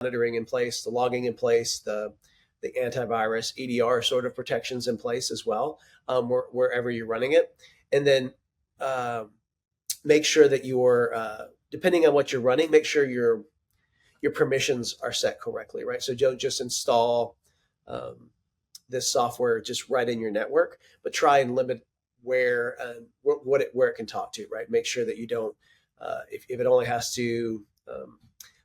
monitoring in place, the logging in place, the antivirus EDR sort of protections in place as well, wherever you're running it. And then uh, make sure that depending on what you're running, make sure your permissions are set correctly, right? So don't just install um, this software just right in your network, but try and limit where it can talk to, right? Make sure that you don't, if it only has to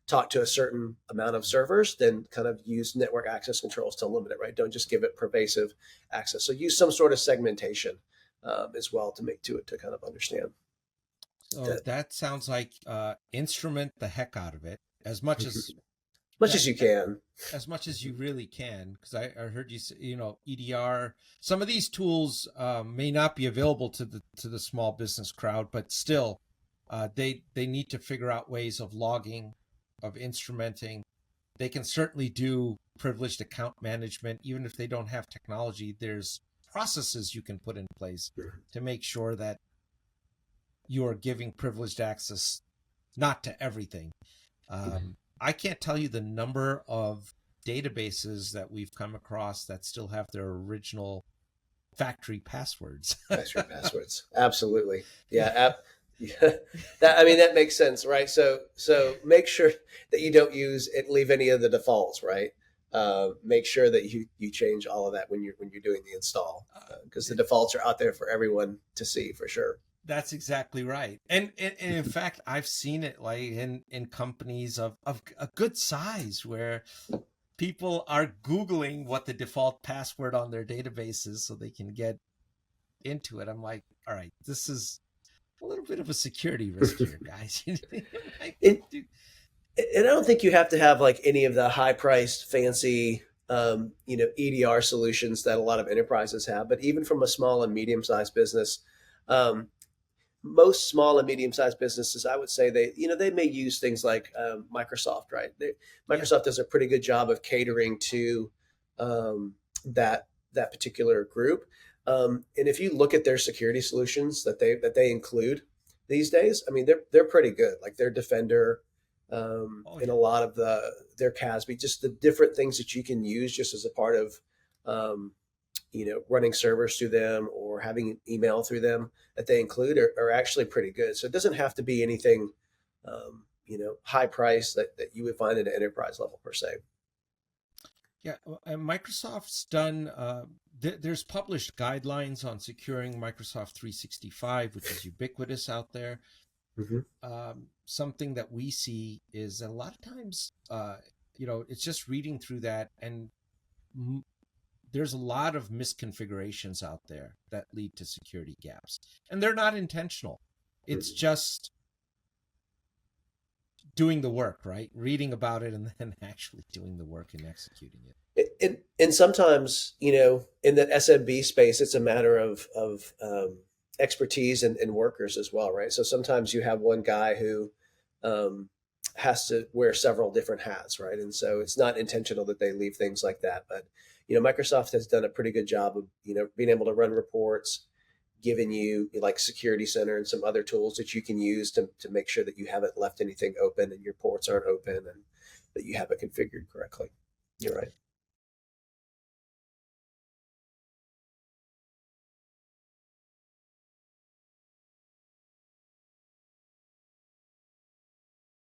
talk to a certain amount of servers, then kind of use network access controls to limit it, right? Don't just give it pervasive access. So use some sort of segmentation as well to kind of understand So that that sounds like instrument the heck out of it as much as much as you can. as much as you really can, because I heard you say, EDR. Some of these tools may not be available to the small business crowd, but still, they need to figure out ways of logging, of instrumenting. They can certainly do privileged account management, even if they don't have technology. There's processes you can put in place to make sure that you are giving privileged access, not to everything. I can't tell you the number of databases that we've come across that still have their original factory passwords. Factory passwords. Absolutely. Yeah. Yeah. That makes sense, right? So make sure that you don't leave any of the defaults, right? Make sure that you change all of that when you're doing the install, because the defaults are out there for everyone to see for sure. That's exactly right. And in fact, I've seen it like in companies of a good size where people are Googling what the default password on their database is so they can get into it. I'm like, all right, this is a little bit of a security risk here, guys. it, and I don't think you have to have like any of the high priced fancy EDR solutions that a lot of enterprises have, but even from a small and medium sized business, um, most small and medium sized businesses, I would say they may use things like Microsoft, right? Yeah. Microsoft does a pretty good job of catering to that particular group. And if you look at their security solutions that they include these days, I mean they're pretty good. Like their Defender, Oh and yeah. a lot of their CASB, just the different things that you can use just as a part of um, running servers through them or having email through them that they include are actually pretty good. So it doesn't have to be anything, high price that you would find at an enterprise level per se. Yeah, and Microsoft's done. There's published guidelines on securing Microsoft 365, which is ubiquitous out there. Mm-hmm. Something that we see is a lot of times, it's just reading through that, and there's a lot of misconfigurations out there that lead to security gaps, and they're not intentional. It's just doing the work, right? Reading about it and then actually doing the work and executing it. And sometimes, in the SMB space, it's a matter of expertise and workers as well, right? So sometimes you have one guy who um, has to wear several different hats, right? And so it's not intentional that they leave things like that. But Microsoft has done a pretty good job of being able to run reports, giving you like Security Center and some other tools that you can use to make sure that you haven't left anything open and your ports aren't open and that you have it configured correctly. You're right.